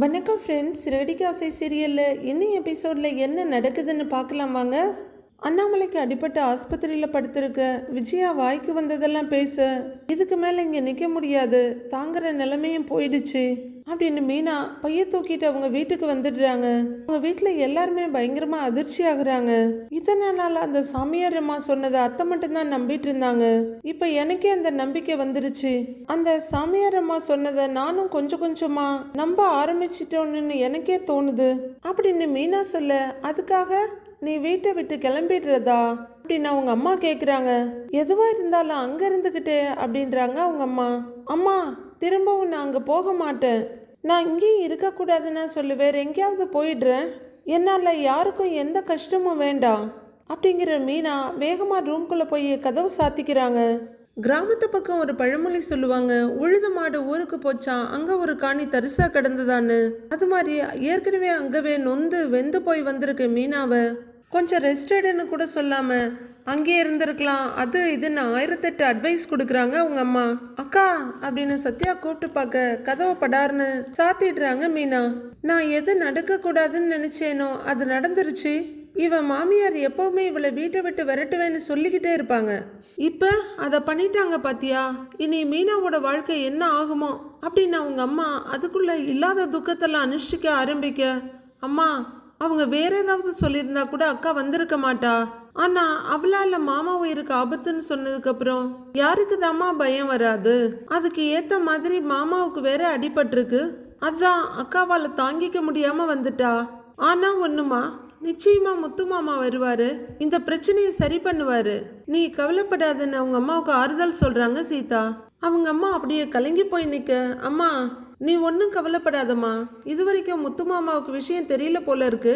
வணக்கம் ஃப்ரெண்ட்ஸ், ரெடிகாசை சீரியலில் இன்னும் எபிசோடில் என்ன நடக்குதுன்னு பார்க்கலாம் வாங்க. அண்ணாமலைக்கு அடிபட்டு ஆஸ்பத்திரியில் படுத்திருக்க விஜயா வாய்க்கு வந்ததெல்லாம் பேச, இதுக்கு மேலே இங்கே நிற்க முடியாது, தாங்குற நிலைமையும் போயிடுச்சு அப்படின்னு மீனா பைய தூக்கிட்டு அவங்க வீட்டுக்கு வந்துடுறாங்க. அவங்க வீட்டில் எல்லாருமே பயங்கரமாக அதிர்ச்சி ஆகுறாங்க. இத்தனை நாள் அந்த சாமியார் அம்மா சொன்னதை அத்தை மட்டும்தான் நம்பிட்டு இருந்தாங்க. இப்போ எனக்கே அந்த நம்பிக்கை வந்துருச்சு. அந்த சாமியார் அம்மா சொன்னதை நானும் கொஞ்சம் கொஞ்சமா நம்ப ஆரம்பிச்சிட்டோன்னு எனக்கே தோணுது அப்படின்னு மீனா சொல்ல, அதுக்காக நீ வீட்டை விட்டு கிளம்பிடுறதா அப்படின்னு அவங்க அம்மா கேட்குறாங்க. எதுவாக இருந்தாலும் அங்கே இருந்துக்கிட்டே அப்படின்றாங்க அவங்க அம்மா. அம்மா, திரும்பவும் நான் அங்கே போக மாட்டேன், நான் இங்கேயும் இருக்கக்கூடாதுன்னு சொல்லி வேற எங்கேயாவது போயிடுறேன், என்னால் யாருக்கும் எந்த கஷ்டமும் வேண்டாம் அப்படிங்கிற மீனா வேகமாக ரூம்குள்ளே போய் கதவை சாத்திக்கிறாங்க. கிராமத்து பக்கம் ஒரு பழமொழி சொல்லுவாங்க, உழுத மாடு ஊருக்கு போச்சான், அங்கே ஒரு காணி தரிசா கிடந்ததான்னு. அது மாதிரி ஏற்கனவே அங்கவே நொந்து வெந்து போய் வந்திருக்கு மீனாவை. கொஞ்சம் ரெஸ்ட் எடுன்னு கூட சொல்லாம அங்கேயே இருந்திருக்கலாம், அது இதுன்னு 1008 அட்வைஸ் கொடுக்குறாங்க அவங்க அம்மா. அக்கா அப்படின்னு சத்யா கூப்பிட்டு பார்க்க கதவை படார்னு சாத்திடுறாங்க மீனா. நான் எது நடக்கக்கூடாதுன்னு நினைச்சேனோ அது நடந்துருச்சு. இவன் மாமியார் எப்பவுமே இவளை வீட்டை விட்டு விரட்டுவேன்னு சொல்லிக்கிட்டே இருப்பாங்க. இப்போ அதை பண்ணிட்டாங்க பாத்தியா, இனி மீனாவோட வாழ்க்கை என்ன ஆகுமோ அப்படின்னு அவங்க அம்மா அதுக்குள்ள இல்லாத துக்கத்தெல்லாம் அனுஷ்டிக்க ஆரம்பிக்க, அம்மா அவங்க வேற ஏதாவது சொல்லியிருந்தா கூட அக்கா வந்திருக்க மாட்டா, ஆனா அவளால மாமா உயிருக்கு ஆபத்துன்னு சொன்னதுக்கு அப்புறம் யாருக்கு தாம்மா பயம் வராது? அதுக்கு ஏத்த மாதிரி மாமாவுக்கு வேற அடிபட்டிருக்கு, அதான் அக்காவால தாங்கிக்க முடியாம வந்துட்டா. ஆனா ஒண்ணுமா, நிச்சயமா முத்து மாமா வருவாரு, இந்த பிரச்சனையை சரி பண்ணுவாரு, நீ கவலைப்படாதுன்னு அவங்க அம்மாவுக்கு ஆறுதல் சொல்றாங்க சீதா. அவங்க அம்மா அப்படியே கலங்கி போய் நிக்க, அம்மா நீ ஒன்றும் கவலைப்படாதம்மா, இது வரைக்கும் முத்து மாமாவுக்கு விஷயம் தெரியல போல இருக்கு,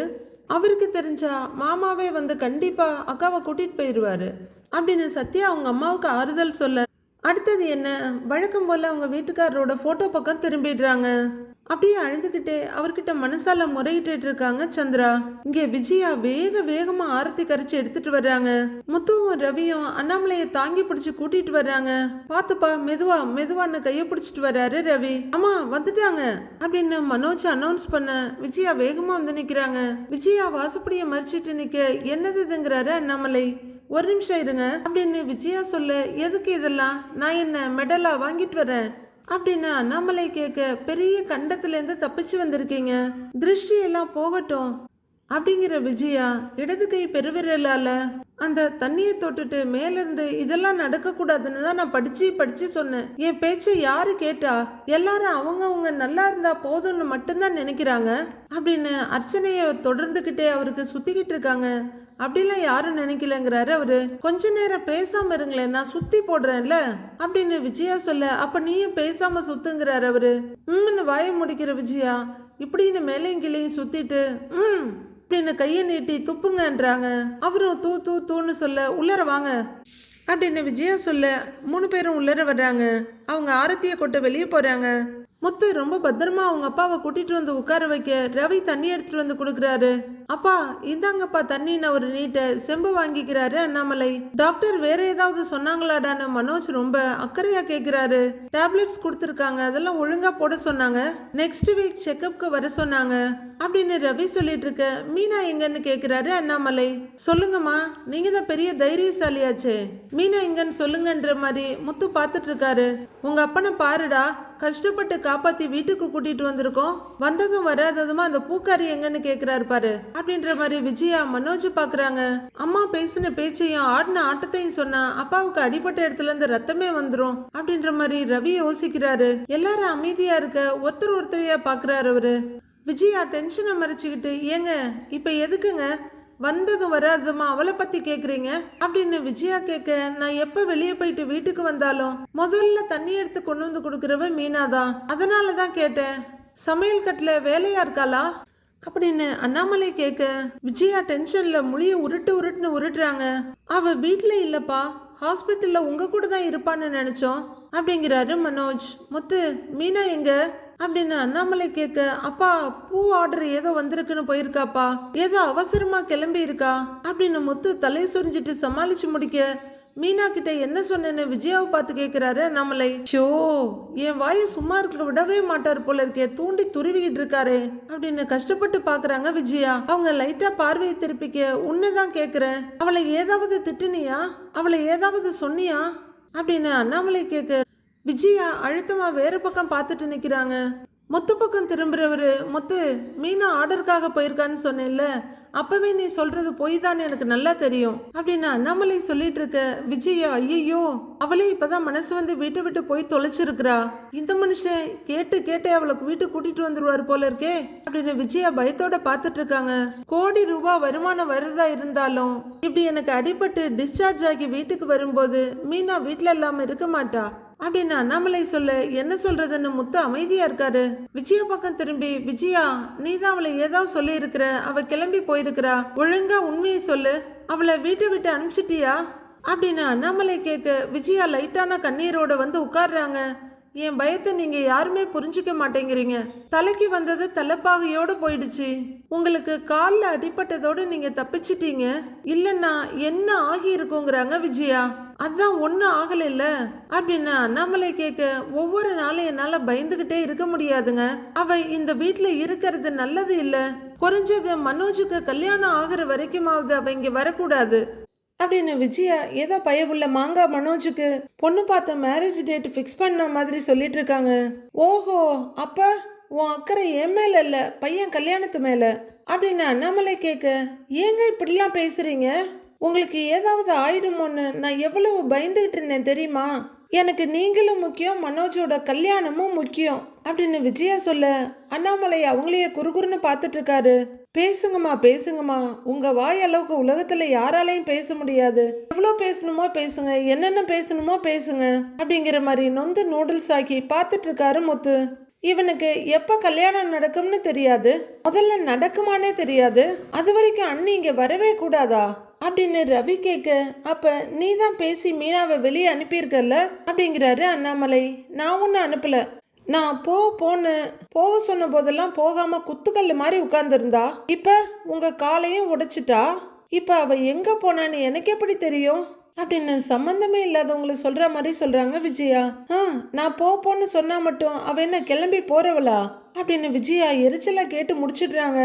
அவருக்கு தெரிஞ்சா மாமாவே வந்து கண்டிப்பா அக்காவை கூட்டிட்டு போயிடுவாரு அப்படின்னு சத்யா அவங்க அம்மாவுக்கு ஆறுதல் சொல்ல, அடுத்தது என்ன, வழக்கம் போல அவங்க வீட்டுக்காரரோட போட்டோ பக்கம் திரும்பிடுறாங்க. அப்படியே அழுதுகிட்டே அவர்கிட்ட மனசால முறையிட்டு இருக்காங்க சந்திரா. இங்கே விஜயா வேகமா ஆரத்தி கரைச்சி எடுத்துட்டு வர்றாங்க. முத்துவும் ரவியும் அண்ணாமலையை தாங்கி பிடிச்சு கூட்டிட்டு வர்றாங்க. பாத்துப்பா, மெதுவா மெதுவான்னு கையை பிடிச்சிட்டு வர்றாரு ரவி. அம்மா வந்துட்டாங்க அப்படின்னு மனோஜ் அனௌன்ஸ் பண்ண விஜயா வேகமா வந்து நிக்கிறாங்க. விஜயா வாசப்படியை மறிச்சிட்டு நிக்க, என்னதுங்கிறாரு அண்ணாமலை. ஒரு நிமிஷம் இருங்க அப்படின்னு விஜயா சொல்ல, எதுக்கு இதெல்லாம், நான் என்ன மெடலா வாங்கிட்டு வரேன் அப்படின்னு அண்ணாமலை கேட்க, பெரிய கண்டத்திலேருந்து தப்பிச்சு வந்திருக்கீங்க, திருஷ்டி எல்லாம் போகட்டும் அப்படிங்கிற விஜயா இடது கை பெருவிரலால அந்த தண்ணியை தொட்டுட்டு மேலிருந்து, இதெல்லாம் நடக்க கூடாதுன்னு தான் நான் படிச்சு சொன்னேன், என் பேச்சை யாரு கேட்டா, எல்லாரும் அவங்க நல்லா இருந்தா போதும்னு மட்டும்தான் நினைக்கிறாங்க அப்படின்னு அர்ச்சனையை தொடர்ந்துகிட்டே அவருக்கு சுத்திக்கிட்டு இருக்காங்க. அப்படிலாம் யாரும் நினைக்கலங்கிறாரு அவரு. கொஞ்ச நேரம் பேசாம இருங்களேன், நான் சுத்தி போடுறேன்ல அப்படின்னு விஜயா சொல்ல, அப்ப நீயும் பேசாம சுத்துங்கிறாரு அவரு. வாய முடிக்கிற விஜயா இப்படின்னு மேலையும் கிளையும் சுத்திட்டு அப்படின்னு கையை நீட்டி துப்புங்கன்றாங்க. அவரும் தூ தூ தூன்னு சொல்ல, உள்ளர வாங்க அப்படின்னு விஜயா சொல்ல 3 பேரும் உள்ளர வர்றாங்க. அவங்க ஆரத்தியை கொட்ட வெளியே போறாங்க. முத்து ரொம்ப பத்திரமா அவங்க அப்பாவை கூட்டிட்டு வந்து உட்கார வைக்க ரவி தண்ணி எடுத்துட்டு வந்து கொடுக்குறாரு. அப்பா இந்தாங்கப்பா தண்ணின்னு ஒரு நீட்ட செம்பு வாங்கிக்கிறாரு அண்ணாமலை. டாக்டர் வேற ஏதாவது சொன்னாங்களாடான்னு மனோஜ் ரொம்ப அக்கறையா கேட்கிறாரு. டேப்லெட்ஸ் கொடுத்துருக்காங்க, அதெல்லாம் ஒழுங்கா போட சொன்னாங்க, நெக்ஸ்ட் வீக் செக்அப்க்கு வர சொன்னாங்க அப்படின்னு ரவி சொல்லிட்டு இருக்க, மீனா எங்கன்னு கேட்கிறாரு அண்ணாமலை. சொல்லுங்கம்மா, நீங்க தான் பெரிய தைரியசாலியாச்சே, மீனா எங்கன்னு சொல்லுங்கன்ற மாதிரி முத்து பார்த்துட்டு இருக்காரு. உங்க அப்பனை பாருடா, கஷ்டப்பட்டு காப்பாத்தி வீட்டுக்கு கூட்டிட்டு வந்திருக்கோம், வந்ததும் வராததுமா அந்த பூக்காரி எங்கன்னு கேட்கிறாரு பாரு அப்படின்ற மாதிரி விஜயா மனோஜ் பாக்குறாங்க. அம்மா பேசின பேச்சையும் ஆடின ஆட்டத்தையும் சொன்னா அப்பாவுக்கு அடிப்பட்ட இடத்துல இருந்து ரத்தமே வந்துரும் அப்படின்ற மாதிரி ரவி யோசிக்கிறாரு. எல்லாரும் அமைதியா இருக்க ஒருத்தரையா பாக்குறாரு அவரு. விஜயா டென்ஷனை மறைச்சுக்கிட்டு, ஏங்க இப்ப எதுக்குங்க வந்ததும் வராதுமா அவளை பத்தி கேக்குறீங்க அப்படின்னு விஜயா கேட்க, நான் எப்ப வெளியே போயிட்டு வீட்டுக்கு வந்தாலும் முதல்ல தண்ணி எடுத்து கொண்டு வந்து கொடுக்கறவ மீனாதான், அதனாலதான் கேட்டேன், சமையல் கட்டுல வேலையா இருக்காளா அப்படின்னு அண்ணாமலை கேட்க, விஜயா டென்ஷன்ல முடிய உருட்டுன்னு உருட்டுறாங்க. அவ வீட்டுல இல்லப்பா, ஹாஸ்பிட்டல்ல உங்க கூட தான் இருப்பான்னு நினைச்சோம் அப்படிங்கிறாரு மனோஜ். முத்து, மீனா எங்க அப்படின்னு அண்ணாமலை கேட்க, அப்பா பூ ஆர்டர் ஏதோ வந்திருக்குன்னு போயிருக்காப்பா, ஏதோ அவசரமா கிளம்பி இருக்கா அப்படின்னு முத்து தலை சொரிஞ்சிட்டு சமாளிச்சு முடிக்க, மீனா கிட்ட என்ன சொன்னேன்னு விஜயாவை பார்த்து கேட்கிறாரு நம்மளை. ஷோ, என் வாயை சும்மா இருக்க விடவே மாட்டார் போல இருக்கே, தூண்டி துருவிக்கிட்டு இருக்காரு அப்படின்னு கஷ்டப்பட்டு பாக்குறாங்க விஜயா. அவங்க லைட்டா பார்வையை திருப்பிக்க, உன்னைதான் கேக்குறேன், அவளை ஏதாவது திட்டுனியா, அவளை ஏதாவது சொன்னியா அப்படின்னு அண்ணாமலை கேட்க விஜயா அழுத்தமா வேற பக்கம் பார்த்துட்டு நிக்கிறாங்க. முத்து பக்கம் திரும்புறவரு, முத்து, மீனா ஆர்டருக்காக போயிருக்கான்னு சொன்னேன்ல, அப்பவே நீ சொல்றது பொய் தான் எனக்கு நல்லா தெரியும் அப்படின்னு அண்ணாமலை சொல்லிட்டு இருக்க விஜயா, ஐயோ, அவளே இப்பதான் மனசு வந்து வீட்டை விட்டு போய் தொலைச்சிருக்கிறா, இந்த மனுஷன் கேட்டு கேட்டே அவளுக்கு வீட்டுக்கு கூட்டிட்டு வந்துருவாரு போல இருக்கே அப்படின்னு விஜயா பயத்தோட பார்த்துட்டு இருக்காங்க. கோடி ரூபாய் வருமானம் வருதா இருந்தாலும் இப்படி எனக்கு அடிபட்டு டிஸ்சார்ஜ் ஆகி வீட்டுக்கு வரும்போது மீனா வீட்டுல இல்லாம இருக்க மாட்டா அப்படின்னு அண்ணாமலை சொல்ல என்ன சொல்றதுன்னு முத்து அமைதியா இருக்காரு. விஜயா பக்கம் திரும்பி, விஜயா, நீ தான் அவளை ஏதாவது சொல்லி இருக்கிற, அவ கிளம்பி போயிருக்கிறா, ஒழுங்கா உண்மையை சொல்லு, அவளை வீட்டை விட்டு அனுப்பிச்சிட்டியா அப்படின்னு அண்ணாமலை கேட்க விஜயா லைட்டான கண்ணீரோட வந்து உட்கார்றாங்க. என் பயத்தை நீங்க யாருமே புரிஞ்சுக்க மாட்டேங்கிறீங்க, தலைக்கு வந்தது தலைப்பாகையோடு போயிடுச்சு, உங்களுக்கு காலில் அடிபட்டதோடு நீங்க தப்பிச்சிட்டீங்க, இல்லைன்னா என்ன ஆகி இருக்குங்கிறாங்க விஜயா. அதான் ஒன்றும் ஆகலைல்ல அப்படின்னு அண்ணாமலை கேட்க ஒவ்வொரு நாளும் என்னால் பயந்துக்கிட்டே இருக்க முடியாதுங்க, அவ இந்த வீட்டில் இருக்கிறது நல்லது இல்லை, குறைஞ்சது மனோஜுக்கு கல்யாணம் ஆகிற வரைக்குமாவது அவ இங்கே வரக்கூடாது அப்படின்னு விஜயா ஏதோ பயவுள்ள மாங்கா மனோஜுக்கு பொண்ணு பார்த்த மேரேஜ் டேட் ஃபிக்ஸ் பண்ண மாதிரி சொல்லிட்டு இருக்காங்க. ஓஹோ, அப்ப உன் அக்கறை என் மேல இல்ல, பையன் கல்யாணத்து மேல அப்படின்னு அண்ணாமலை கேட்க, ஏங்க இப்படிலாம் பேசுறீங்க, உங்களுக்கு ஏதாவது ஆயிடுமோன்னு நான் எவ்வளவு பயந்துகிட்டு இருந்தேன் தெரியுமா, எனக்கு நீங்களும் முக்கியம், மனோஜோட கல்யாணமும் முக்கியம் அப்படின்னு விஜயா சொல்ல அண்ணாமலை அவங்களையே குறுகுறுன்னு பார்த்துட்டு இருக்காரு. பேசுங்கம்மா பேசுங்கம்மா, உங்க வாய் அளவுக்கு உலகத்துல யாராலையும் பேச முடியாது, எவ்வளோ பேசணுமோ பேசுங்க, என்னென்ன பேசணுமோ பேசுங்க அப்படிங்கிற மாதிரி நொந்து நூடுல்ஸ் ஆக்கி பார்த்துட்டு இருக்காரு முத்து. இவனுக்கு எப்ப கல்யாணம் நடக்கும்னு தெரியாது, முதல்ல நடக்குமானே தெரியாது, அது வரைக்கும் அண்ணி இங்க வரவே கூடாதா அப்படின்னு ரவி கேட்க, அப்ப நீ தான் பேசி மீனாவை வெளியே அனுப்பியிருக்கல அப்படிங்கிறாரு அண்ணாமலை. நான் ஒன்னும் அனுப்பல, நான் போன்னு போக சொன்ன போதெல்லாம் போகாம குத்துக்கல்லு மாதிரி உட்கார்ந்துருந்தா, இப்ப உங்க காலையும் உடைச்சிட்டா, இப்ப அவ எங்க போனான்னு எனக்கு எப்படி தெரியும் அப்படின்னு சம்பந்தமே இல்லாதவங்களை சொல்ற மாதிரி சொல்றாங்க விஜயா. நான் போன்னு சொன்னா மட்டும் அவ என்ன கிளம்பி போறவளா அப்படின்னு விஜயா எரிச்சலா கேட்டு முடிச்சிடுறாங்க.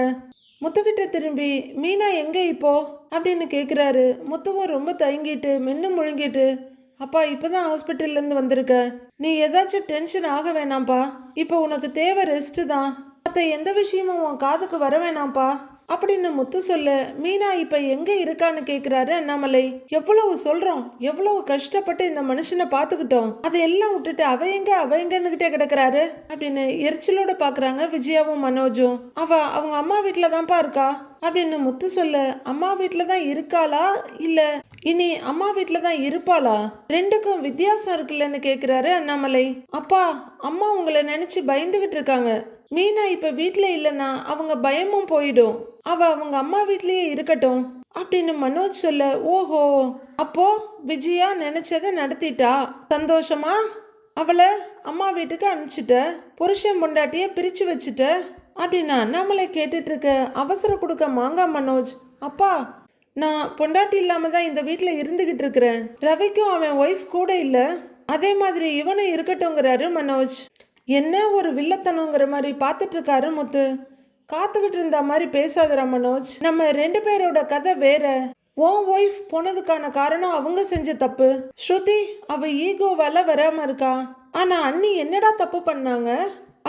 முத்துக்கிட்ட திரும்பி, மீனா எங்க இப்போ அப்படின்னு கேட்குறாரு. முத்துவும் ரொம்ப தயங்கிட்டு மென்னு முழுங்கிட்டு, அப்பா இப்போதான் ஹாஸ்பிட்டல்லேருந்து வந்திருக்க, நீ ஏதாச்சும் டென்ஷன் ஆக வேணாம்ப்பா, இப்போ உனக்கு தேவை ரெஸ்ட்டு தான், மற்ற எந்த விஷயமும் உன் காதுக்கு வர வேணாம்ப்பா அப்படின்னு முத்து சொல்ல, மீனா இப்போ எங்கே இருக்கான்னு கேட்குறாரு அண்ணாமலை. எவ்வளவு சொல்கிறோம், எவ்வளவு கஷ்டப்பட்டு இந்த மனுஷனை பார்த்துக்கிட்டோம், அதையெல்லாம் விட்டுட்டு அவ எங்கன்னுக்கிட்டே கிடக்குறாரு அப்படின்னு எரிச்சலோட பார்க்குறாங்க விஜயாவும் மனோஜும். அவங்க அம்மா வீட்டில் தான்ப்பா இருக்கா அப்படின்னு முத்து சொல்ல, அம்மா வீட்டில் தான் இருக்காளா இல்லை இனி அம்மா வீட்டில் தான் இருப்பாளா, ரெண்டுக்கும் வித்தியாசம் இருக்குல்லன்னு கேட்குறாரு அண்ணாமலை. அப்பா, அம்மா உங்களை நினச்சி பயந்துகிட்டு இருக்காங்க, மீனா இப்போ வீட்டில் இல்லைன்னா அவங்க பயமும் போயிடும், அவங்க அம்மா வீட்லேயே இருக்கட்டும் அப்படின்னு மனோஜ் சொல்ல, ஓஹோ, அப்போ விஜயா நினைச்சதை நடத்திட்டா, சந்தோஷமா, அவளை அம்மா வீட்டுக்கு அனுப்பிச்சிட்ட, புருஷன் பொண்டாட்டிய பிரித்து வச்சுட்ட அப்படின்னு அண்ணாமலை கேட்டுட்டு இருக்க அவசர கொடுக்க மாங்கா மனோஜ், அப்பா நான் பொண்டாட்டி இல்லாம தான் இந்த வீட்டில் இருந்துகிட்டு இருக்கிறேன், ரவிக்கும் அவன் ஒய்ஃப் கூட இல்லை, அதே மாதிரி இவனும் இருக்கட்டும்ங்கிறாரு மனோஜ். என்ன ஒரு வில்லத்தனங்கிற மாதிரி பார்த்துட்டு இருக்காரு முத்து. காத்துக்கிட்டு இருந்த மாதிரி பேசாதரா மனோஜ், நம்ம ரெண்டு பேரோட கதை வேற, உன் ஒய்ஃப் போனதுக்கான காரணம் அவங்க செஞ்ச தப்பு, ஸ்ருதி அவ ஈகோவால வராம இருக்கா, ஆனா அண்ணி என்னடா தப்பு பண்ணாங்க,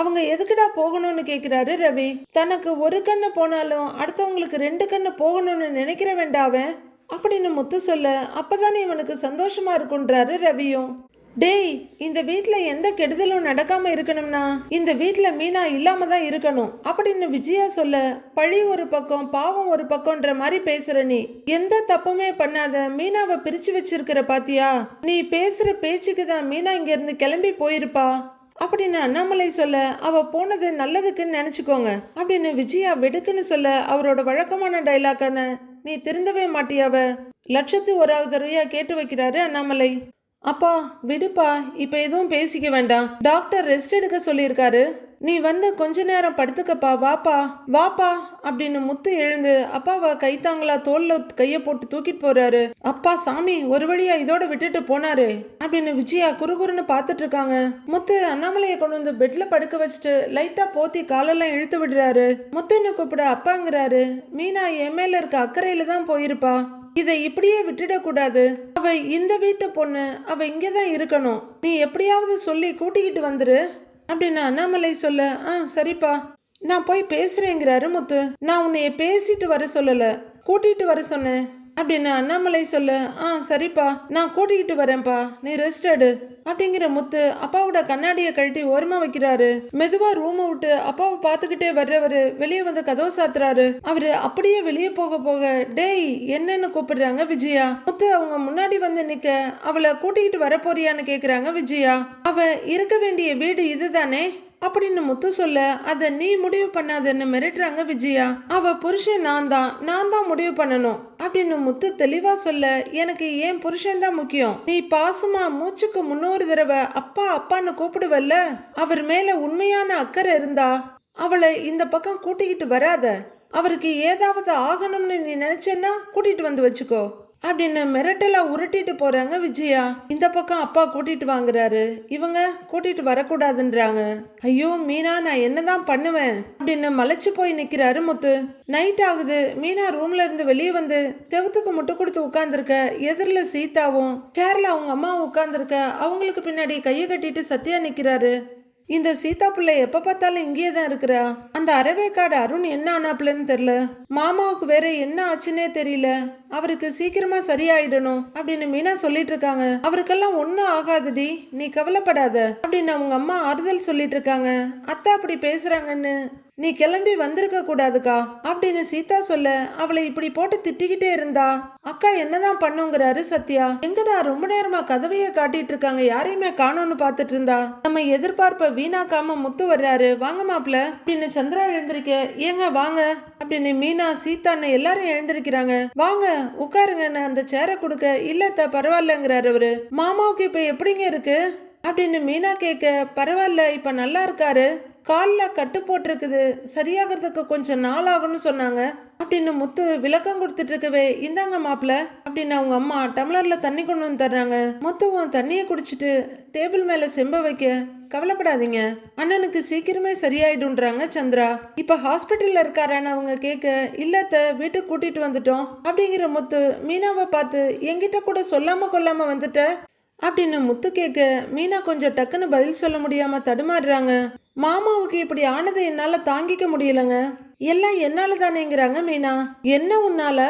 அவங்க எதுக்குடா போகணும்னு கேட்குறாரு ரவி. தனக்கு ஒரு கண்ணு போனாலும் அடுத்தவங்களுக்கு ரெண்டு கண்ணு போகணும்னு நினைக்கிற வேண்டாவன் அப்படின்னு முத்து சொல்ல, அப்பதானே இவனுக்கு சந்தோஷமா இருக்குன்றாரு ரவியும். டேய், இந்த வீட்டில் எந்த கெடுதலும் நடக்காம இருக்கணும்னா இந்த வீட்டில் மீனா இல்லாம தான் இருக்கணும் அப்படின்னு விஜயா சொல்ல, பழி ஒரு பக்கம் பாவம் ஒரு பக்கம்ன்ற மாதிரி பேசுற, நீ எந்த தப்புமே பண்ணாத மீனாவை பிரிச்சு வச்சிருக்கிற பாத்தியா, நீ பேசுற பேச்சுக்கு தான் மீனா இங்க இருந்து கிளம்பி போயிருப்பா அப்படின்னு அண்ணாமலை சொல்ல, அவ போனது நல்லதுக்குன்னு நினைச்சுக்கோங்க அப்படின்னு விஜயா வெடுக்குன்னு சொல்ல, அவரோட வழக்கமான டைலாக்கான நீ திருந்தவே மாட்டியாவ லட்சத்து ஒராவது தடவையா கேட்டு வைக்கிறாரு அண்ணாமலை. அப்பா விடுப்பா, இப்ப எதுவும் பேசிக்க வேண்டாம், டாக்டர் ரெஸ்ட் எடுக்க சொல்லியிருக்காரு நீ வந்து கொஞ்ச நேரம் படுத்துக்கப்பா, வாப்பா வாப்பா அப்படின்னு முத்து எழுந்து அப்பாவை கைத்தாங்களா தோல்ல கையை போட்டு தூக்கிட்டு போறாரு. அப்பா சாமி ஒரு வழியா இதோட விட்டுட்டு போனாரு அப்படின்னு விஜயா குறுகுறுன்னு பார்த்துட்டு இருக்காங்க. முத்து அண்ணாமலையை கொண்டு வந்து பெட்ல படுக்க வச்சுட்டு லைட்டா போத்தி காலெல்லாம் இழுத்து விடுறாரு. முத்துன்னு கூப்பிட அப்பாங்கிறாரு. மீனா என் மேல இருக்க அக்கறையில தான் போயிருப்பா, இதை இப்படியே விட்டுடக்கூடாது. அவ இந்த வீட்டு பொண்ணு, அவ இங்கதான் இருக்கணும். நீ எப்படியாவது சொல்லி கூட்டிக்கிட்டு வந்துரு அப்படின்னு அண்ணாமலை சொல்ல, சரிப்பா நான் போய் பேசுறேங்கிறாரு முத்து. நான் உன்னைய பேசிட்டு வர சொல்லல, கூட்டிட்டு வர சொன்னேன் அப்படின்னு அண்ணாமலை சொல்ல, சரிப்பா நான் கூட்டிகிட்டு வரேன்ப்பா, நீ ரெஸ்ட் எடு அப்படிங்கிற முத்து அப்பாவோட கண்ணாடியை கழட்டி ஓரமா வைக்கிறாரு. மெதுவா ரூமை விட்டு அப்பாவை பார்த்துக்கிட்டே வர்றவரு வெளியே வந்து கதவை சாத்துறாரு. அவரு அப்படியே வெளியே போக போக டேய் என்னன்னு கூப்பிடுறாங்க விஜயா. முத்து அவங்க முன்னாடி வந்து நிக்க அவளை கூட்டிகிட்டு வர போறியான்னு கேக்குறாங்க விஜயா. அவ இருக்க வேண்டிய வீடு இதுதானே அப்படின்னு முத்து சொல்ல, அதை நீ முடிவு பண்ணாதன்னு மிரட்டுறாங்க விஜயா. அவ புருஷன் நான் தான் முடிவு பண்ணணும் அப்படின்னு முத்து தெளிவா சொல்ல, எனக்கு ஏன் புருஷன் தான் முக்கியம். நீ பாசமா மூச்சுக்கு 300 தடவை அப்பா அப்பான்னு கூப்பிடுவல்ல, அவர் மேல உண்மையான அக்கறை இருந்தா அவளை இந்த பக்கம் கூட்டிக்கிட்டு வராத. அவருக்கு ஏதாவது ஆகணும்னு நீ நினைச்சேன்னா கூட்டிட்டு வந்து வச்சுக்கோ அப்படின்னு மிரட்டலா உருட்டிட்டு போறாங்க விஜயா. இந்த பக்கம் அப்பா கூட்டிட்டு வாங்குறாரு, இவங்க கூட்டிட்டு வரக்கூடாதுன்றாங்க. ஐயோ மீனா நான் என்னதான் பண்ணுவேன் அப்படின்னு மலைச்சு போய் நிக்கிறாரு முத்து. நைட் ஆகுது. மீனா ரூம்ல இருந்து வெளியே வந்து செவுத்துக்கு முட்டு கொடுத்து உட்கார்ந்துருக்க. எதிரில் சீதாவும் சேர்ல அவங்க அம்மாவும் உட்கார்ந்துருக்க. அவங்களுக்கு பின்னாடி கையை கட்டிட்டு சத்யா நிக்கிறாரு. இந்த சீதா பிள்ளை எப்ப பார்த்தாலும் இங்கேயே தான் இருக்கிறா. அந்த அரவேக்காடு அருண் என்ன ஆனாப்லன்னு தெரியல. மாமாவுக்கு வேற என்ன ஆச்சுன்னே தெரியல. அவருக்கு சீக்கிரமா சரியாயிடணும் அப்படின்னு மீனா சொல்லிட்டு இருக்காங்க. அவருக்கெல்லாம் ஒன்னும் ஆகாதுடி, நீ கவலைப்படாத அப்படின்னு அவங்க அம்மா ஆறுதல் சொல்லிட்டு இருக்காங்க. அத்தா அப்படி பேசுறாங்கன்னு நீ கிளம்பி வந்திருக்க கூடாதுக்கா அப்படின்னு சீதா சொல்ல, அவளை இப்படி போட்டு திட்டிக்கிட்டே இருந்தா அக்கா என்னதான் பண்ணுங்கிறாரு சத்யா. எங்கடா ரொம்ப நேரமா கதவையே காட்டிட்டு இருக்காங்க, யாரையுமே காணோன்னு பாத்துட்டு இருந்தா. நம்ம எதிர்பார்ப்ப வீணாக்காம முத்து வர்றாரு. வாங்க மாப்ள அப்படின்னு சந்திரா எழுந்திருக்க. ஏங்க வாங்க அப்படின்னு மீனா சீதான்னு எல்லாரும் எழுந்திருக்கிறாங்க. வாங்க உட்காருங்கன்னு அந்த சேரை கொடுக்க, இல்லத்த பரவாயில்லங்கிறாரு அவரு. மாமாவுக்கு இப்ப எப்படிங்க இருக்கு அப்படின்னு மீனா கேட்க, பரவாயில்ல இப்ப நல்லா இருக்காரு, காலில் கட்டு போட்டிருக்குது, சரியாகிறதுக்கு கொஞ்சம் நாள் ஆகும்னு சொன்னாங்க அப்படின்னு முத்து விளக்கம் கொடுத்துட்டு இருக்கவே, இந்தாங்க மாப்பிள்ள அப்படின்னு அவங்க அம்மா டம்ளர்ல தண்ணி கொண்டு வந்து தர்றாங்க. முத்துவும் தண்ணியை குடிச்சிட்டு டேபிள் மேல செம்ப வைக்க, கவலைப்படாதீங்க அண்ணனுக்கு சீக்கிரமே சரியாயிடுன்றாங்க சந்திரா. இப்ப ஹாஸ்பிட்டல்ல இருக்காரான்னு அவங்க கேட்க, இல்லத்த வீட்டுக்கு கூட்டிட்டு வந்துட்டோம் அப்படிங்கிற முத்து மீனாவை பார்த்து, என்கிட்ட கூட சொல்லாம கொல்லாம வந்துட்ட அப்படின்னு முத்து கேட்க, மீனா கொஞ்சம் டக்குன்னு பதில் சொல்ல முடியாம தடுமாறுறாங்க. மாமாவுக்கு இப்படி ஆனதை என்னால தாங்கிக்க முடியலங்க, எல்லாம் என்னால தானேங்கிறாங்க மீனா. என்ன உன்னால?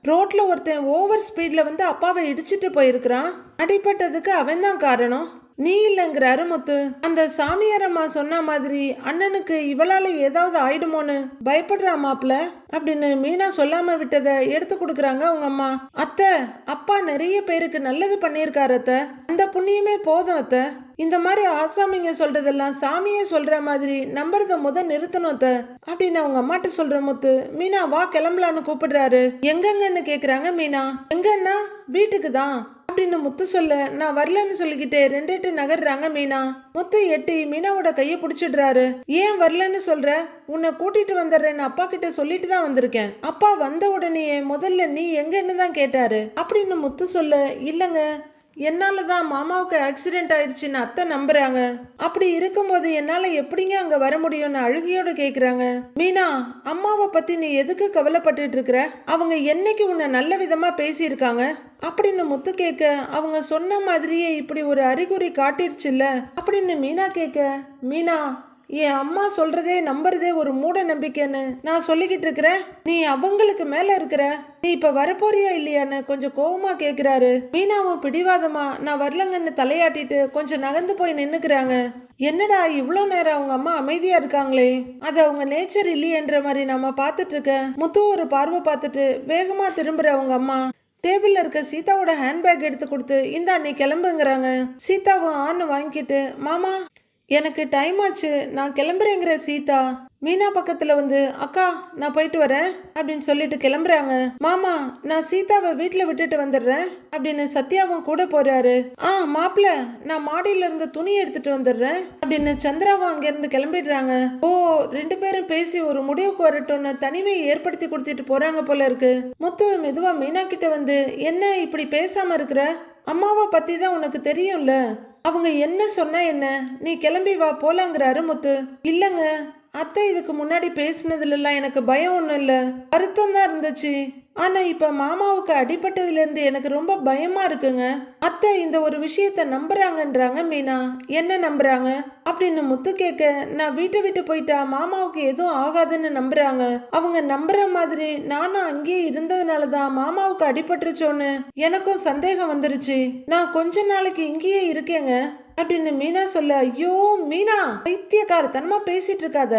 ரோட்ல ஒருத்தன் ஓவர் ஸ்பீட்ல வந்து அப்பாவை இடிச்சிட்டு போயிருக்கிறான், அடிபட்டதுக்கு அவன் தான் காரணம், நீ இல்லைங்கிறாரு முத்து. அந்த சாமியாரம்மா சொன்ன மாதிரி அண்ணனுக்கு இவளால ஏதாவது ஆயிடுமோன்னு பயப்படுறா மாப்ள அப்படின்னு மீனா சொல்லாம விட்டதை எடுத்து கொடுக்குறாங்க அவங்க அம்மா. அத்தை அப்பா நிறைய பேருக்கு நல்லது பண்ணியிருக்காரு அத்தை, அந்த புண்ணியமே போதும் அத்தை. இந்த மாதிரி ஆசாமிங்க சொல்றதெல்லாம் சாமியே சொல்ற மாதிரி நம்புறத நிறுத்தணும் அத்தை அப்படின்னு அவங்க அம்மாட்ட சொல்ற முத்து, மீனா வா கிளம்பலான்னு கூப்பிடுறாரு. எங்கன்னு கேக்குறாங்க மீனா. எங்கன்னா வீட்டுக்கு தான் அப்படின்னு முத்து சொல்ல, நான் வரலன்னு சொல்லிக்கிட்டே 2 நகர்றாங்க மீனா. முத்து எட்டி மீனாவோட கையை பிடிச்சிடுறாரு. ஏன் வரலன்னு சொல்ற? உன்னை கூட்டிட்டு வந்துடுறேன்னு அப்பா கிட்ட சொல்லிட்டு தான் வந்திருக்கேன். அப்பா வந்த உடனே முதல்ல நீ எங்கன்னு தான் கேட்டாரு அப்படின்னு முத்து சொல்ல, இல்லைங்க என்னால தான் மாமாவுக்கு ஆக்சிடென்ட் ஆயிடுச்சுன்னு அத்தை நம்புறாங்க. அப்படி இருக்கும்போது என்னால எப்படிங்க அங்க வர முடியும்னு அழுகையோட கேக்குறாங்க. மீனா அம்மாவை பத்தி நீ எதுக்கு கவலைப்பட்டுட்டு இருக்கிற? அவங்க என்னைக்கு உன்னை நல்ல விதமா பேசியிருக்காங்க அப்படின்னு முத்து கேட்க, அவங்க சொன்ன மாதிரியே இப்படி ஒரு அறிகுறி காட்டிருச்சுல்ல அப்படின்னு மீனா கேட்க, மீனா என் அம்மா சொல்றதே நம்புறதே ஒரு மூட நம்பிக்கைன்னு நான் சொல்லிக்கிட்டு இருக்கிறேன், நீ அவங்களுக்கு மேல இருக்கிற, நீ இப்ப வரப்போறியா இல்லையான்னு கொஞ்சம் கோவமா கேக்குறாரு. மீனாவும் பிடிவாதமா நான் வரலங்கன்னு தலையாட்டிட்டு கொஞ்சம் நகர்ந்து போய் நின்னுக்கிறாங்க. என்னடா இவ்வளோ நேரம் அவங்க அம்மா அமைதியா இருக்காங்களே, அது அவங்க நேச்சர் இல்லையன்ற மாதிரி நம்ம பார்த்துட்டு இருக்க. முத்து ஒரு பார்வை பார்த்துட்டு வேகமா திரும்புற அவங்க அம்மா டேபிள்ல இருக்க சீதாவோட ஹேண்ட்பேக் எடுத்து கொடுத்து, இந்தா நீ கிளம்புங்கிறாங்க. சீதாவும் ஆன்னு வாங்கிக்கிட்டு, மாமா எனக்கு டைம் ஆச்சு நான் கிளம்புறேங்கிற சீதா மீனா பக்கத்துல வந்து அக்கா நான் போயிட்டு வரேன் அப்படின்னு சொல்லிட்டு கிளம்புறாங்க. மாமா நான் சீதாவை வீட்டுல விட்டுட்டு வந்துடுறேன் அப்படின்னு சத்யாவும் கூட போறாரு. மாப்பிள்ள நான் மாடியில இருந்து துணி எடுத்துட்டு வந்துடுறேன் அப்படின்னு சந்திராவும் அங்கிருந்து கிளம்பிடுறாங்க. ஓ, ரெண்டு பேரும் பேசி ஒரு முடிவுக்கு வரட்டும்னு தனிமையை ஏற்படுத்தி கொடுத்துட்டு போறாங்க போல இருக்கு. முத்து மெதுவா மீனா கிட்ட வந்து என்ன இப்படி பேசாம இருக்கிற, அம்மாவை பத்தி தான் உனக்கு தெரியும்ல, அவங்க என்ன சொன்னா என்ன, நீ கிளம்பி வா போலாங்கிறாரு முத்து. இல்லங்க அத்தை, இதுக்கு முன்னாடி பேசினதுலாம் எனக்கு பயம் ஒன்றும் இல்லை, வருத்தம் தான் இருந்துச்சு. ஆனா இப்ப மாமாவுக்கு அடிபட்டதுல இருந்து எனக்கு ரொம்ப பயமா இருக்குங்க. அத்தை இந்த ஒரு விஷயத்த நம்புறாங்கன்றாங்க மீனா. என்ன நம்புறாங்க அப்படின்னு முத்து கேட்க, நான் வீட்டை விட்டு போயிட்டா மாமாவுக்கு எதுவும் ஆகாதுன்னு நம்புறாங்க. அவங்க நம்புற மாதிரி நானும் அங்கேயே இருந்ததுனாலதான் மாமாவுக்கு அடிபட்டுருச்சோன்னு எனக்கும் சந்தேகம் வந்துருச்சு. நான் கொஞ்ச நாளைக்கு இங்கேயே இருக்கேங்க அப்படின்னு மீனா சொல்ல, ஐயோ மீனா, பைத்தியக்காரத்தனமா பேசிட்டு இருக்காத.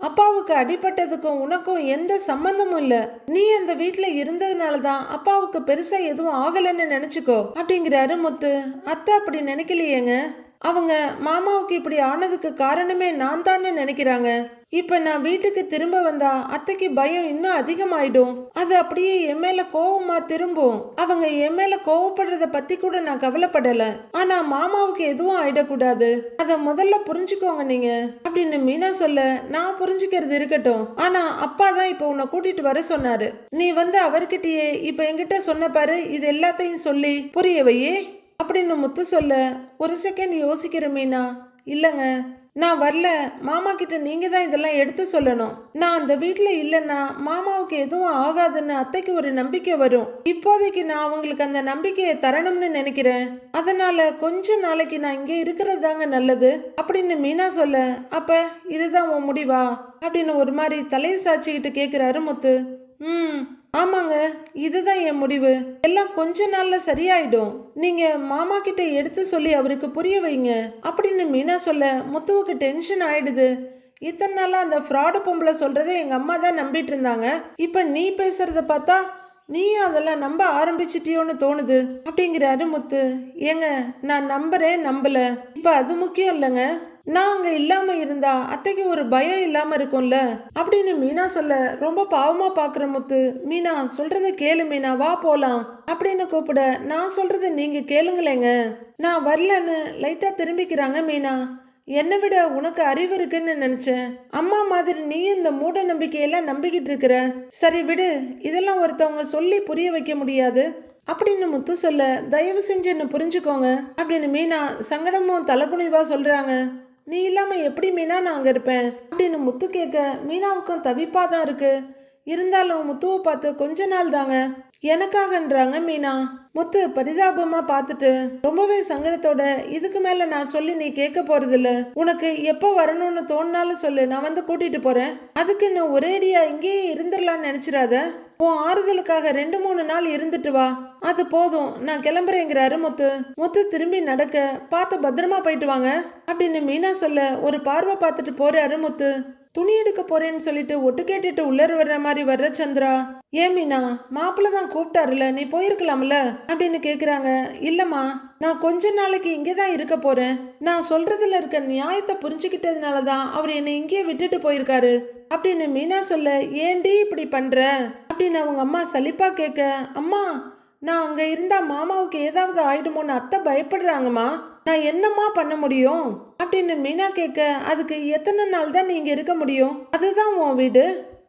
அப்பாவுக்கு அடிபட்டதுக்கும் உனக்கும் எந்த சம்பந்தமும் இல்ல. நீ அந்த வீட்டுல இருந்ததுனாலதான் அப்பாவுக்கு பெருசா எதுவும் ஆகலன்னு நினைச்சுக்கோ அப்படிங்கிறாரு முத்து. அத்தை அப்படி நினைக்கலையேங்க. அவங்க மாமாவுக்கு இப்படி ஆனதுக்கு காரணமே நான் தான்னு நினைக்கிறாங்க. இப்ப நான் வீட்டுக்கு திரும்ப வந்தா அத்தைக்கு பயம் இன்னும் அதிகமாயிடும். அது அப்படியே என் மேல கோவமா திரும்பும். அவங்க என் மேல கோவப்படுறத பத்தி கூட நான் கவலைப்படல. ஆனா மாமாவுக்கு எதுவும் ஆயிடக்கூடாது, அத முதல்ல புரிஞ்சுக்கோங்க நீங்க அப்படின்னு மீனா சொல்ல, நான் புரிஞ்சுக்கிறது இருக்கட்டும், ஆனா அப்பா தான் இப்ப உன்னை கூட்டிட்டு வர சொன்னாரு. நீ வந்து அவர்கிட்டயே இப்ப என்கிட்ட சொன்ன பாரு, இது எல்லாத்தையும் சொல்லி புரிய வையே அப்படின்னு முத்து சொல்ல, ஒரு செகண்ட் யோசிக்கிற மீனா, இல்லைங்க நான் வரல, மாமா கிட்ட நீங்க தான் இதெல்லாம் எடுத்து சொல்லணும். நான் அந்த வீட்டுல இல்லைன்னா மாமாவுக்கு எதுவும் ஆகாதுன்னு அத்தைக்கு ஒரு நம்பிக்கை வரும். இப்போதைக்கு நான் அவங்களுக்கு அந்த நம்பிக்கையை தரணும்னு நினைக்கிறேன். அதனால கொஞ்ச நாளைக்கு நான் இங்கே இருக்கிறது தாங்க நல்லது அப்படின்னு மீனா சொல்ல, அப்ப இதுதான் உன் முடிவா அப்படின்னு ஒரு மாதிரி தலையை சாச்சிக்கிட்டு கேட்கிறாரு முத்து. ஆமாங்க, இதுதான் என் முடிவு. எல்லாம் கொஞ்ச நாள்ல சரியாயிடும். நீங்க மாமா கிட்ட எடுத்து சொல்லி அவருக்கு புரிய வைங்க அப்படின்னு மீனா சொல்ல, முத்துவுக்கு டென்ஷன் ஆயிடுது. இத்தனை நாளா அந்த ஃப்ராடு பொம்பளை சொல்றதை எங்க அம்மா தான் நம்பிட்டு இருந்தாங்க. இப்ப நீ பேசுறத பார்த்தா நீயும் அதெல்லாம் நம்ப ஆரம்பிச்சிட்டியோன்னு தோணுது அப்படிங்கிறாரு முத்து. ஏங்க நான் நம்புறேன் நம்பல, இப்ப அது முக்கியம் இல்லைங்க. நான் அங்க இல்லாம இருந்தா அத்தைக்கு ஒரு பயம் இல்லாம இருக்கும்ல அப்படின்னு மீனா சொல்ல, ரொம்ப பாவமா பாக்குற முத்து, மீனா சொல்றத கேளு மீனா, வா போலாம் அப்படின்னு கூப்பிட, நான் சொல்றத நீங்க கேளுங்களேங்க, நான் வரலன்னு லைட்டா திரும்பிக்கிறாங்க மீனா. என்னை விட உனக்கு அறிவு இருக்குன்னு நினைச்சேன். அம்மா மாதிரி நீயும் இந்த மூட நம்பிக்கையெல்லாம் நம்பிக்கிட்டு இருக்கிற. சரி விடு, இதெல்லாம் ஒருத்தவங்க சொல்லி புரிய வைக்க முடியாது அப்படின்னு முத்து சொல்ல, தயவு செஞ்சு என்ன புரிஞ்சுக்கோங்க அப்படின்னு மீனா சங்கடமும் தலகுனிவா சொல்றாங்க. நீ இல்லாம எப்படி மீனா நான் அங்க இருப்பேன் அப்படின்னு முத்து கேட்க, மீனாவுக்கும் தவிப்பா தான் இருக்கு. இருந்தாலும் முத்துவை பார்த்து கொஞ்ச நாள் தாங்க, எனக்காகன்றாங்க மீனா. முத்து பரிதாபமா பார்த்துட்டு ரொம்பவே சங்கடத்தோட, இதுக்கு மேல நான் சொல்லி நீ கேட்க போறது இல்ல, உனக்கு எப்போ வரணும்னு தோணினாலும் சொல்லு, நான் வந்து கூட்டிட்டு போறேன். அதுக்கு இன்னும் ஒரேடியா இங்கேயே இருந்துடலான்னு நினைச்சிடாத. உன் ஆறுதலுக்காக 2-3 நாள் இருந்துட்டு வா, அது போதும், நான் கிளம்புறேங்கிறாரு முத்து. முத்து திரும்பி நடக்க, பார்த்து பத்திரமா போயிட்டு வாங்க அப்படின்னு மீனா சொல்ல, ஒரு பார்வை பார்த்துட்டு போறாரு முத்து. துணி எடுக்க போறேன்னு சொல்லிட்டு ஒட்டு கேட்டுட்டு உள்ளர வர்ற மாதிரி வர்ற சந்திரா, ஏன் மீனா மாப்பிள்ள தான் கூப்பிட்டாருல, நீ போயிருக்கலாம்ல அப்படின்னு கேக்குறாங்க. இல்லம்மா, நான் கொஞ்ச நாளைக்கு இங்கே தான் இருக்க போறேன். நான் சொல்றதுல இருக்க நியாயத்தை புரிஞ்சுக்கிட்டதுனாலதான் அவர் என்னை இங்கே விட்டுட்டு போயிருக்காரு அப்படின்னு மீனா சொல்ல, ஏண்டி இப்படி பண்ற அப்படின்னு அவங்க அம்மா சலிப்பா கேட்க, அம்மா நான் அங்க இருந்தா மாமாவுக்கு ஏதாவது ஆயிடுமோன்னு அத்தை பயப்படுறாங்கம்மா, நான் என்னம்மா பண்ண முடியும் அப்படின்னு மீனா கேட்க, அதுக்கு எத்தனை நாள் தான் நீங்க இருக்க முடியும், அதுதான் உன் வீடு,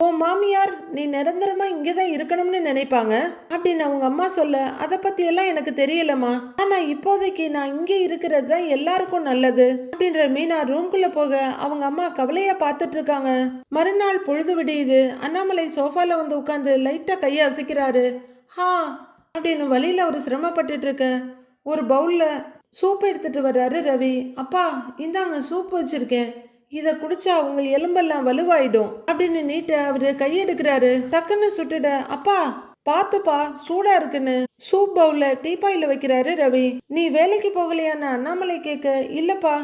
உன் மாமியார் நீ நிரந்தரமா இங்கதான் இருக்கணும்னு நினைப்பாங்க அப்படின்னு அவங்க அம்மா சொல்ல, அதை பத்தி எல்லாம் எனக்கு தெரியலம்மா, ஆனா இப்போதைக்கு நான் இங்கே இருக்கிறது தான் எல்லாருக்கும் நல்லது அப்படின்ற மீனா ரூம்குள்ள போக அவங்க அம்மா கவலையா பார்த்துட்டு இருக்காங்க. மறுநாள் பொழுது விடியுது. அண்ணாமலை சோஃபால வந்து உட்காந்து லைட்டா கையை அசைக்கிறாரு. ஹா அப்படின்னு வழியில அவர் சிரமப்பட்டுட்டு இருக்க ஒரு பவுல்ல சூப் எடுத்துட்டு வர்றாரு ரவி. அப்பா இந்தாங்க சூப் வச்சிருக்கேன், இதை குடிச்சா உங்க எலும்பெல்லாம் வலுவாயிடும் அப்படின்னு நீட்ட அவரு கையெடுக்கிறாரு. டக்குன்னு சுட்டுட, அப்பா பாத்துப்பா சூடா இருக்குன்னு சூப் பவுல்ல டீப்பாயில வைக்கிறாரு ரவி. நீ வேலைக்கு போகலையான்னு அண்ணாமலை கேட்க, இல்லப்பா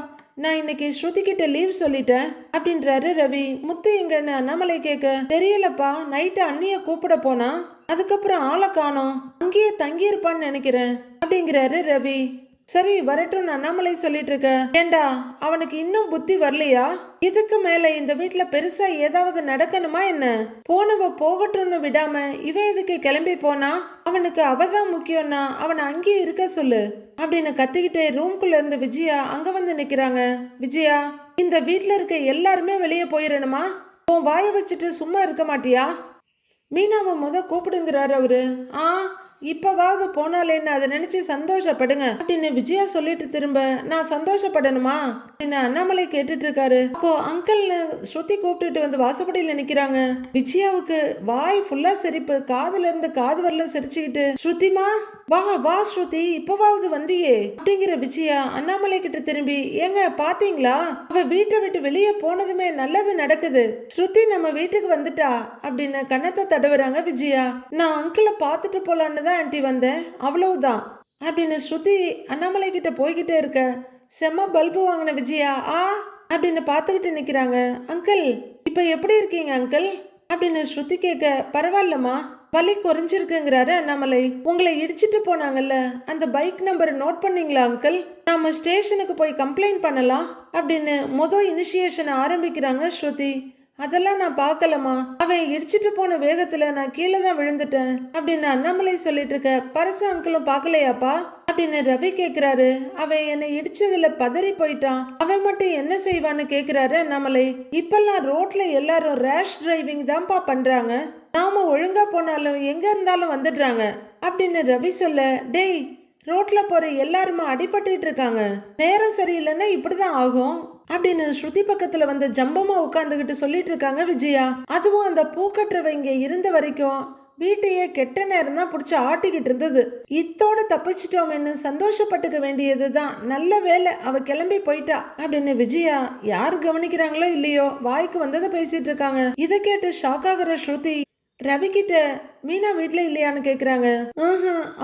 நான் இன்னைக்கு ஸ்ருதி கிட்ட லீவ் சொல்லிட்டேன் அப்படின்றாரு ரவி. முத்து எங்கன்னு அண்ணாமலை கேட்க, தெரியலப்பா, நைட்டு அண்ணிய கூப்பிட போனா, அதுக்கப்புறம் ஆளை காணோம், அங்கேயே தங்கி இருப்பான்னு நினைக்கிறேன் அப்படிங்கிறாரு ரவி. சரி வரட்டும் அண்ணாமலை சொல்லிட்டு இருக்க. ஏண்டா அவனுக்கு இன்னும் புத்தி வரலையா? இதுக்கு மேல இந்த வீட்டுல பெருசா ஏதாவது நடக்கணுமா என்ன? போனவ போகட்டும்னு விடாம இவன் எதுக்கு கிளம்பி போனா? அவனுக்கு அவதான் முக்கியம்னா அவனை அங்கேயே இருக்க சொல்லு அப்படின்னு கத்திக்கிட்டு ரூம்குள்ள இருந்து விஜயா அங்க வந்து நிக்கிறாங்க. விஜயா, இந்த வீட்டுல இருக்க எல்லாருமே வெளியே போயிடணுமா? உன் வாயை வச்சுட்டு சும்மா இருக்க மாட்டியா? மீனாவை கூப்பிடுங்கிறாரு அவரு. இப்பவாவது போனாலேன்னு அதை நினைச்சு சந்தோஷப்படுங்க அப்படின்னு விஜயா சொல்லிட்டு திரும்ப நான் சந்தோஷப்படணுமா அப்படின்னு அண்ணாமலை கேட்டுட்டு இருக்காரு. அப்போ அங்கிள்னு ஸ்ருதி கூப்பிட்டுட்டு வந்து வாசப்படியில நிக்கிறாங்க. விஜயாவுக்கு வாய் ஃபுல்லா சிரிப்பு, காதுல இருந்து காது வரல சிரிச்சுக்கிட்டு ஸ்ருதிமா வா வா ஸ்ருதி இப்பவாவது வந்தியே அப்படிங்கிற விஜயா அண்ணாமலை கிட்ட திரும்பி ஏங்க பாத்தீங்களா, அவ வீட்டை விட்டு வெளியே போனதுமே நல்லது நடக்குது, ஸ்ருதி நம்ம வீட்டுக்கு வந்துட்டா அப்படின்னு கண்ணத்தை தடவுறாங்க விஜயா. நான் அங்கிளை பார்த்துட்டு போலான்னு தான் ஆண்டி வந்தேன், அவ்வளவுதான் அப்படின்னு ஸ்ருதி அண்ணாமலை கிட்ட போய்கிட்டே இருக்க செம்ம பல்பு வாங்கின விஜயா அப்படின்னு பார்த்துக்கிட்டு நிக்கிறாங்க. அங்கிள் இப்ப எப்படி இருக்கீங்க அங்கிள் அப்படின்னு ஸ்ருதி கேட்க பரவாயில்லம்மா வலி குறைஞ்சிருக்குங்கிறாரு அண்ணாமலை. உங்களை இடிச்சிட்டு போனாங்கல்ல அந்த பைக் நம்பரை நோட் பண்ணீங்களா அங்கிள்? நாம ஸ்டேஷனுக்கு போய் கம்ப்ளைண்ட் பண்ணலாம் அப்படின்னு இனிஷியேஷன் ஆரம்பிக்கிறாங்க ஸ்ருதி. அதெல்லாம் நான் பார்க்கலமா, அவன் இடிச்சிட்டு போன வேகத்துல நான் கீழே தான் விழுந்துட்டேன் அப்படின்னு அண்ணாமலை சொல்லிட்டு இருக்க. பரசு அங்கிளும் பார்க்கலையாப்பா அப்படின்னு ரவி கேக்குறாரு. அவன் என்னை இடிச்சதுல பதறி போயிட்டான், அவன் மட்டும் என்ன செய்வான்னு கேக்குறாரு அண்ணாமலை. இப்பெல்லாம் ரோட்ல எல்லாரும் ரேஷ் டிரைவிங் தான்ப்பா பண்றாங்க, நாம ஒழுங்கா போனாலும் எங்க இருந்தாலும் வந்துடுறாங்க அப்படின்னு ரவி சொல்ல. டேய், ரோட்ல போற எல்லாருமா அடிபட்டு இருக்காங்க, நேரம் சரியில்லைன்னா இப்படிதான் ஆகும் அப்படின்னு ஸ்ருதி பக்கத்துல வந்து ஜம்பமா உட்கார்ந்துகிட்டு சொல்லிட்டு இருக்காங்க விஜயா. அதுவும் அந்த பூக்கட்டுறவ இங்க இருந்த வரைக்கும் வீட்டையே கெட்ட நேரம் தான் பிடிச்சி ஆட்டிக்கிட்டு இருந்தது. இத்தோட தப்பிச்சிட்டோம்னு சந்தோஷப்பட்டுக்க வேண்டியதுதான், நல்ல வேலை அவ கிளம்பி போயிட்டா அப்படின்னு விஜயா யார் கவனிக்கிறாங்களோ இல்லையோ வாய்க்கு வந்ததை பேசிட்டு இருக்காங்க. இதை கேட்டு ஷாக் ஆகுற ஸ்ருதி ரவி கிட்ட மீனா வீட்டுல இல்லையான்னு கேக்குறாங்க.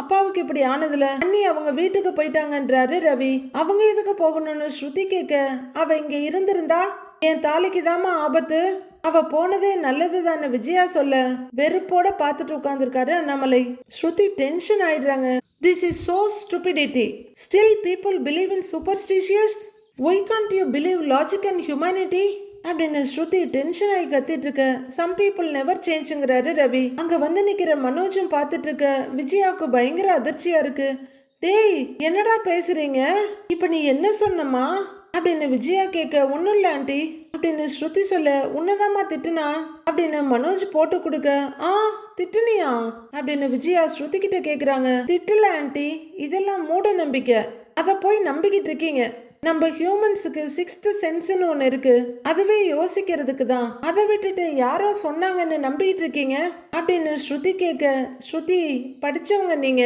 அப்பாவுக்கு இப்படி ஆனதுல அண்ணி அவங்க வீட்டுக்கு போயிட்டாங்கன்றாரு ரவி. அவங்க எதுக்கு போகணும்னு ஸ்ருதி கேட்க, அவ இங்க இருந்திருந்தா என் தாலிக்கு தாமா ஆபத்து, அவ போனதே நல்லது தானே விஜயா சொல்ல வெறுப்போட பார்த்துட்டு உட்கார்ந்துருக்காரு அண்ணாமலை. ஸ்ருதி டென்ஷன் ஆயிடுறாங்க. This is so stupidity. Still people believe in superstitious. Why can't you believe logic and humanity? அப்படின்னு ஸ்ருதி டென்ஷன் ஆகி கத்திட்டு இருக்க. சம் பீப்புள் நெவர் சேஞ்சுங்கிறாரு ரவி. அங்க வந்து நிக்கிற மனோஜும் பார்த்துட்டு இருக்க. விஜயாவுக்கு பயங்கர அதிர்ச்சியா இருக்கு. டேய் என்னடா பேசுறீங்க, இப்ப நீ என்ன சொன்னமா அப்படின்னு விஜயா கேட்க. ஒன்னும் இல்ல ஆண்டி அப்படின்னு ஸ்ருதி சொல்ல. உன்னதாமா திட்டுனா அப்படின்னு மனோஜ் போட்டு கொடுக்க. திட்டுனியா அப்படின்னு விஜயா ஸ்ருதி கிட்ட கேக்குறாங்க. திட்டுல ஆண்டி, இதெல்லாம் மூட நம்பிக்கை, அத போய் நம்பிக்கிட்டு இருக்கீங்க. நம்ம ஹியூமன்ஸுக்கு சிக்ஸ்த் சென்ஸ்னு ஒன்று இருக்கு, அதுவே யோசிக்கிறதுக்கு தான், அதை விட்டுட்டு யாரோ சொன்னாங்கன்னு நம்பிட்டு இருக்கீங்க அப்படின்னு ஸ்ருதி கேட்க. ஸ்ருதி படிச்சவங்க நீங்க,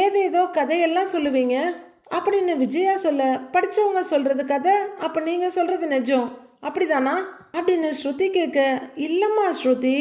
ஏதேதோ கதையெல்லாம் சொல்லுவீங்க அப்படின்னு விஜயா சொல்ல. படிச்சவங்க சொல்றது கதை, அப்ப நீங்க சொல்றது நிஜம் அப்படிதானா அப்படின்னு ஸ்ருதி கேட்க. இல்லம்மா ஸ்ருதி,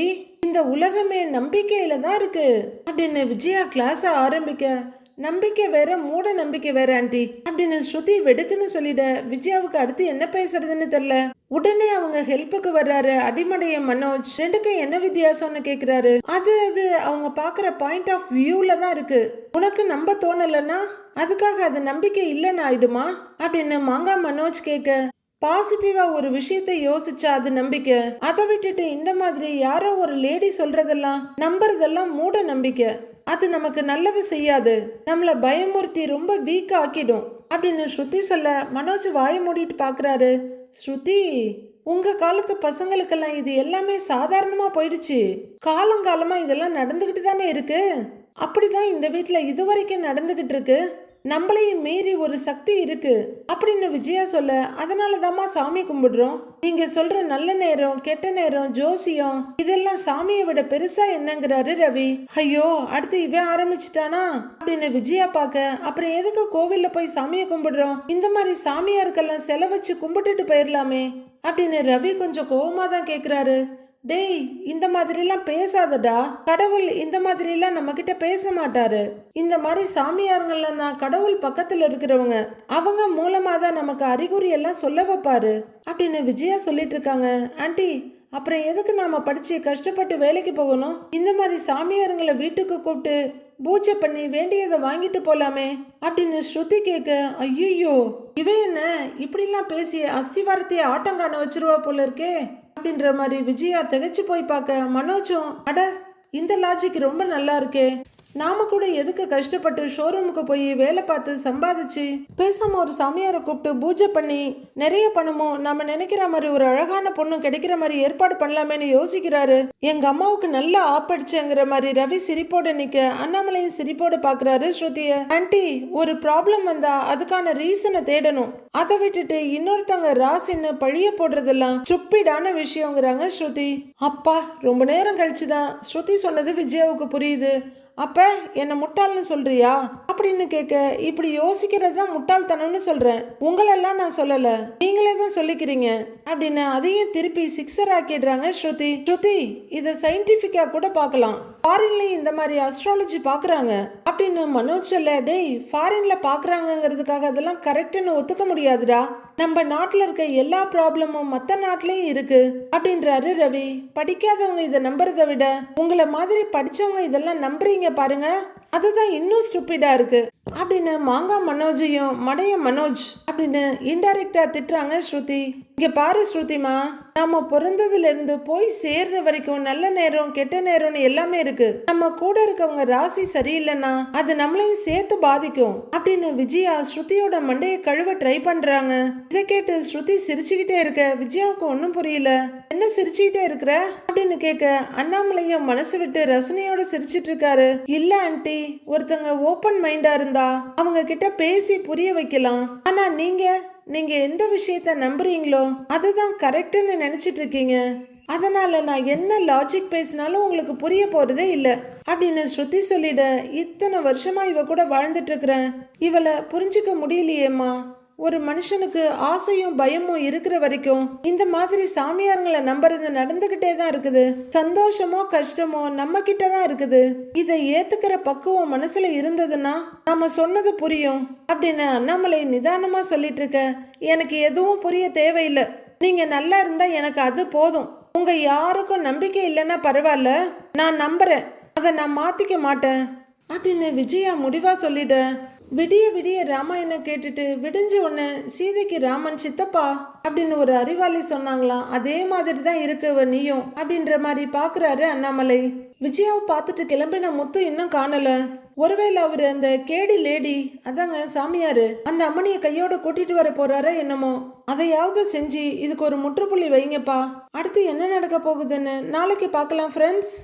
இந்த உலகமே நம்பிக்கையில தான் இருக்கு அப்படின்னு விஜயா கிளாஸ ஆரம்பிக்க. நம்பிக்கை வேற மூட நம்பிக்கை வேற ஆண்டி அப்படின்னு ஸ்ருதி வெடுக்குன்னு சொல்லிட. விஜயாவுக்கு அடுத்து என்ன பேசுறதுன்னு தெரியல. உடனே அவங்க ஹெல்ப்புக்கு வர்றாரு அடிமடைய மனோஜ். ரெண்டுக்கும் என்ன வித்தியாசம்னு கேக்குறாரு. அது அவங்க பாக்குற பாயிண்ட் ஆஃப் வியூல தான் இருக்கு, உனக்கு நம்ப தோணலன்னா அதுக்காக அது நம்பிக்கை இல்லைன்னு ஆயிடுமா அப்படின்னு மாங்கா மனோஜ் கேட்க. பாசிட்டிவா ஒரு விஷயத்தை யோசிச்சா அது நம்பிக்கை, அதை விட்டுட்டு இந்த மாதிரி யாரோ ஒரு லேடி சொல்றதெல்லாம் நம்புறதெல்லாம் மூட நம்பிக்கை, அது நமக்கு நல்லது செய்யாது, நம்மள பயமுறுத்தி ரொம்ப வீக் ஆக்கிடும் அப்படின்னு ஸ்ருதி சொல்ல. மனோஜ் வாயை மூடிட்டு பாக்குறாரு. ஸ்ருதி, உங்க காலத்து பசங்களுக்கெல்லாம் இது எல்லாமே சாதாரணமா போயிடுச்சு, காலங்காலமா இதெல்லாம் நடந்துகிட்டு தானே இருக்கு, அப்படிதான் இந்த வீட்டுல இதுவரைக்கும் நடந்துகிட்டு இருக்கு, நம்மளையும் மீறி ஒரு சக்தி இருக்கு அப்படின்னு விஜயா சொல்ல. அதனாலதாம்மா சாமி கும்பிடுறோம், நீங்க சொல்ற நல்ல நேரம் கெட்ட நேரம் ஜோசியம் இதெல்லாம் சாமியை விட பெருசா என்னங்கிறாரு ரவி. ஐயோ அடுத்து இவன் ஆரம்பிச்சிட்டானா அப்படின்னு விஜயா பார்க்க. அப்புறம் எதுக்கு கோவில்ல போய் சாமியை கும்பிடுறோம், இந்த மாதிரி சாமியாருக்கெல்லாம் செலவு வச்சு கும்பிட்டுட்டு போயிடலாமே அப்படின்னு ரவி கொஞ்சம் கோவமா தான் கேக்குறாரு. டேய் இந்த மாதிரிலாம் பேசாதடா, கடவுள் இந்த மாதிரிலாம் நம்ம கிட்ட பேச மாட்டாரு, இந்த மாதிரி சாமியாருங்கெல்லாம் தான் கடவுள் பக்கத்துல இருக்கிறவங்க, அவங்க மூலமா தான் நமக்கு அறிகுறி எல்லாம் சொல்ல வைப்பாரு அப்படின்னு விஜயா சொல்லிட்டு இருக்காங்க. ஆண்டி அப்புறம் எதுக்கு நாம படிச்சு கஷ்டப்பட்டு வேலைக்கு போகணும், இந்த மாதிரி சாமியாருங்களை வீட்டுக்கு கூப்பிட்டு பூஜை பண்ணி வேண்டியதை வாங்கிட்டு போலாமே அப்படின்னு ஸ்ருதி கேட்க, ஐயோ இவ என்ன இப்படிலாம் பேசி அஸ்திவாரத்தையே ஆட்டங்காண வச்சிருவா போல இருக்கே அப்படின்ற மாதிரி விஜயா திகைச்சு போய் பார்க்க, மனோஜும் அட இந்த லாஜிக் ரொம்ப நல்லா இருக்கே, நாம கூட எதுக்கு கஷ்டப்பட்டு ஷோரூமுக்கு போய் வேலை பார்த்து சம்பாதிச்சு பேசாம ஒரு சாமியாரை கூப்பிட்டு பூஜை பண்ணி நிறைய பணமும் நம்ம நினைக்கிற மாதிரி ஒரு அழகான பொண்ணும் கிடைக்கிற மாதிரி ஏற்பாடு பண்ணலாமேன்னு யோசிக்கிறாரு. எங்க அம்மாவுக்கு நல்லா ஆப்படிச்சுங்கிற மாதிரி ரவி சிரிப்போட நிக்க அண்ணாமலையும் சிரிப்போட பாக்குறாரு ஸ்ருதிய. ஆன்ட்டி, ஒரு ப்ராப்ளம் வந்தா அதுக்கான ரீசனை தேடணும், அதை விட்டுட்டு இன்னொருத்தங்க ராசின்னு பழிய போடுறதெல்லாம் ஸ்டூபிடான விஷயங்கிறாங்க ஸ்ருதி. அப்பா, ரொம்ப நேரம் கழிச்சுதான் ஸ்ருதி சொன்னது விஜயாவுக்கு புரியுது. அப்ப என்ன முட்டாள்னு சொல்றியா அப்படின்னு கேட்க, இப்படி யோசிக்கிறது தான் முட்டாள்தனம்னு சொல்றேன், உங்களெல்லாம் நான் சொல்லல, நீங்களே தான் சொல்லிக்கிறீங்க அப்படின்னு அதையும் திருப்பி சிக்ஸர் ஆக்கிடுறாங்க ஸ்ருதி. ஸ்ருதி, இதை சயின்டிபிக்கா கூட பார்க்கலாம், ஃபாரின்லயும் இந்த மாதிரி அஸ்ட்ராலஜி பாக்குறாங்க அப்படின்னு மனோஜ் சொல்ல, டேய் ஃபாரின்ல பாக்குறாங்கிறதுக்காக அதெல்லாம் கரெக்ட்னு ஒத்துக்க முடியாதுடா, நம்ம நாட்டுல இருக்க எல்லா ப்ராப்ளமும் மற்ற நாட்டிலையும் இருக்கு அப்படின்றாரு ரவி. படிக்காதவங்க இதை நம்புறதை விட உங்களை மாதிரி படிச்சவங்க இதெல்லாம் நம்புறீங்க பாருங்க, அதுதான் இன்னும் ஸ்டூபிடா இருக்கு அப்படின்னு மாங்கா மனோஜையும் மடைய மனோஜ் அப்படின்னு இன்டைரக்டா திட்டுறாங்க ஸ்ருதி. இங்க பாரு ஸ்ருதிமா, நாம பிறந்ததுல இருந்து போய் சேர்ற வரைக்கும் நல்ல நேரம் கெட்ட நேரம்னு எல்லாமே இருக்கு, நம்ம கூட இருக்கவங்க ராசி சரியில்லைன்னா அது நம்மளையும் சேர்த்து பாதிக்கும் அப்படின்னு விஜயா ஸ்ருதியோட மண்டையை கழுவ ட்ரை பண்றாங்க. இதை கேட்டு ஸ்ருதி சிரிச்சுக்கிட்டே இருக்க விஜயாவுக்கு ஒன்னும் புரியல. என்ன சிரிச்சுக்கிட்டே இருக்கிற அப்படின்னு கேட்க, அண்ணாமலையும் மனசு விட்டு ரசனையோட சிரிச்சிட்டு இருக்காரு. இல்ல ஆன்ட்டி, ஒருத்தங்க ஓப்பன் மைண்டா இருந்தா அவங்க கிட்ட பேசி புரிய வைக்கலாம், ஆனா நீங்க எந்த விஷயத்த நம்புறீங்களோ அதுதான் கரெக்ட்னு நினைச்சிட்டு இருக்கீங்க, அதனால நான் என்ன லாஜிக் பேசினாலும் உங்களுக்கு புரிய போறதே இல்லை அப்படின்னு ஸ்ருதி சொல்லிட, இத்தனை வருஷமா இவ கூட வாழ்ந்துட்டு இருக்கிறேன், இவளை புரிஞ்சுக்க முடியலையேம்மா, ஒரு மனுஷனுக்கு ஆசையும் பயமும் இருக்கிற வரைக்கும் இந்த மாதிரி சாமியாருங்களை நம்புறது நடந்துகிட்டே தான் இருக்குது, சந்தோஷமோ கஷ்டமோ நம்ம கிட்ட தான் இருக்குது, இதை ஏத்துக்கிற பக்குவம் மனசுல இருந்ததுன்னா நாம சொன்னது புரியும் அப்படின்னு அண்ணாமலை நிதானமா சொல்லிட்டு இருக்க, எனக்கு எதுவும் புரிய தேவையில்லை, நீங்க நல்லா இருந்தா எனக்கு அது போதும், உங்க யாருக்கும் நம்பிக்கை இல்லைன்னா பரவாயில்ல, நான் நம்புறேன், அதை நான் மாத்திக்க மாட்டேன் அப்படின்னு விஜயா முடிவா சொல்லிட. விடிய விடிய ராமாயணம் கேட்டுட்டு விடிஞ்ச உடனே சீதைக்கு ராமன் சித்தப்பா அப்படின்னு ஒரு அறிவாளி சொன்னாங்களாம், அதே மாதிரி தான் இருக்கு நீயும் அப்படின்ற மாதிரி பாக்குறாரு அண்ணாமலை. விஜயாவை பார்த்துட்டு கிளம்பின முத்து இன்னும் காணல, ஒருவேளை அவரு அந்த கேடி லேடி அதாங்க சாமியாரு அந்த அம்மனியை கையோட கூட்டிட்டு வர போறாரா என்னமோ, அதையாவது செஞ்சு இதுக்கு ஒரு முற்றுப்புள்ளி வைங்கப்பா. அடுத்து என்ன நடக்க போகுதுன்னு நாளைக்கு பார்க்கலாம் ஃப்ரெண்ட்ஸ்.